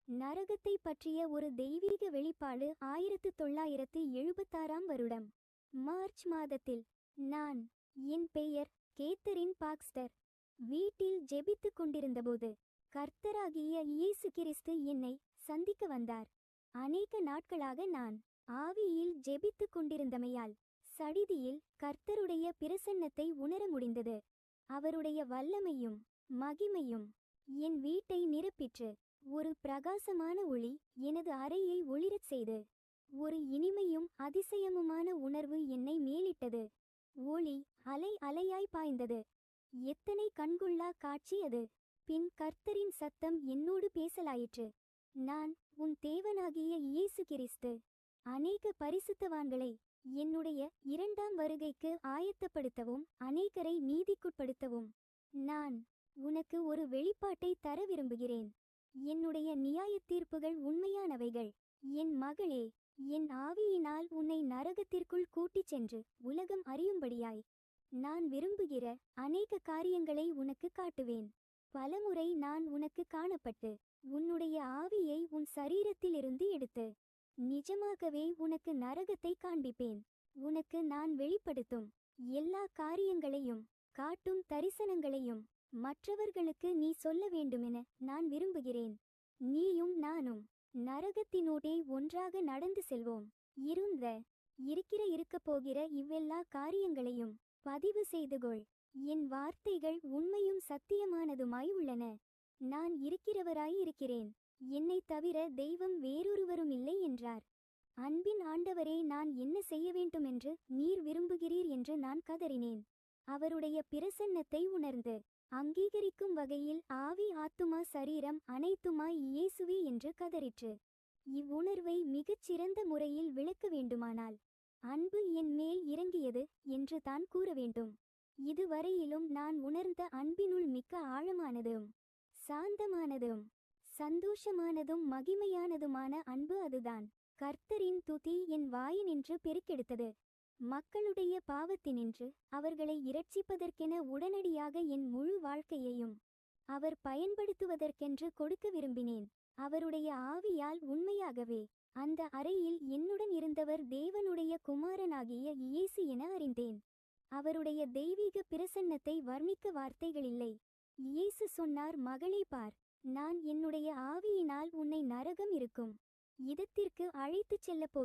நரகத்தை பற்றிய ஒரு தெய்வீக வெளிப்பாடு 1976 வருடம் மார்ச் மாதத்தில். நான், என் பெயர் கேத்தரின் பாக்ஸ்டர், வீட்டில் ஜெபித்துக் கொண்டிருந்தபோது கர்த்தராகிய இயேசு கிறிஸ்து என்னை சந்திக்க வந்தார். அநேக நாட்களாக நான் ஆவியில் ஜெபித்துக் கொண்டிருந்தமையால் சடிதியில் கர்த்தருடைய பிரசன்னத்தை உணர முடிந்தது. அவருடைய வல்லமையும் மகிமையும் என் வீட்டை நிரப்பிற்று. ஒரு பிரகாசமான ஒளி எனது அறையை ஒளிரச் செய்து ஒரு இனிமையும் அதிசயமுமான உணர்வு என்னை மேலிட்டது. ஒளி அலை அலையாய் பாய்ந்தது. எத்தனை கண்கொள்ளா காட்சி அது! பின் கர்த்தரின் சத்தம் என்னோடு பேசலாயிற்று. நான், உன் தேவனாகிய இயேசு கிறிஸ்து அநேக பரிசுத்தவான்களை என்னுடைய இரண்டாம் வருகைக்கு ஆயத்தப்படுத்தவும் அநேகரை நீதிக்குட்படுத்தவும் நான் உனக்கு ஒரு வெளிப்பாட்டை தர விரும்புகிறேன். என்னுடைய நியாயத்தீர்ப்புகள் உண்மையானவைகள். என் மகளே, என் ஆவியினால் உன்னை நரகத்திற்குள் கூட்டிச் சென்று உலகம் அறியும்படியாய் நான் விரும்புகிற அநேக காரியங்களை உனக்கு காட்டுவேன். பலமுறை நான் உனக்கு காணப்பட்டு உன்னுடைய ஆவியை உன் சரீரத்திலிருந்து எடுத்து நிஜமாகவே உனக்கு நரகத்தை காண்பிப்பேன். உனக்கு நான் வெளிப்படுத்தும் எல்லா காரியங்களையும் காட்டும் தரிசனங்களையும் மற்றவர்களுக்கு நீ சொல்ல வேண்டுமென நான் விரும்புகிறேன். நீயும் நானும் நரகத்தினூடே ஒன்றாக நடந்து செல்வோம். இருக்கப்போகிற இவ்வெல்லா காரியங்களையும் பதிவு செய்துகொள். என் வார்த்தைகள் உண்மையும் சத்தியமானதுமாய் உள்ளன. நான் இருக்கிறவராயிருக்கிறேன். என்னைத் தவிர தெய்வம் வேறொருவரும் இல்லை என்றார். அன்பின் ஆண்டவரே, நான் என்ன செய்ய வேண்டுமென்று நீர் விரும்புகிறீர் என்று நான் கதறினேன். அவருடைய பிரசன்னத்தை உணர்ந்து அங்கீகரிக்கும் வகையில் ஆவி ஆத்துமா சரீரம் அனைத்துமாய் இயேசுவே என்று கதறிற்று. இவ்வுணர்வை மிகச் சிறந்த முறையில் விளக்க வேண்டுமானால் அன்பு என் மேல் இறங்கியது என்று தான் கூற வேண்டும். இதுவரையிலும் நான் உணர்ந்த அன்பினுள் மிக்க ஆழமானதும் சாந்தமானதும் சந்தோஷமானதும் மகிமையானதுமான அன்பு அதுதான். கர்த்தரின் துதி என் வாயினின்று பெருக்கெடுத்தது. மக்களுடைய பாவத்தினின்று அவர்களை இரட்சிப்பதற்கென உடனடியாக என் முழு வாழ்க்கையையும் அவர் பயன்படுத்துவதற்கென்று கொடுக்க விரும்பினேன். அவருடைய ஆவியால் உண்மையாகவே அந்த அறையில் என்னுடன் இருந்தவர் தேவனுடைய குமாரனாகிய இயேசு என அறிந்தேன். அவருடைய தெய்வீக பிரசன்னத்தை வர்ணிக்க வார்த்தைகளில்லை. இயேசு சொன்னார், மகளே பார், நான் என்னுடைய ஆவியினால் உன்னை நரகம் இருக்கும் இடத்திற்கு அழைத்துச் செல்லப் போகிறேன்.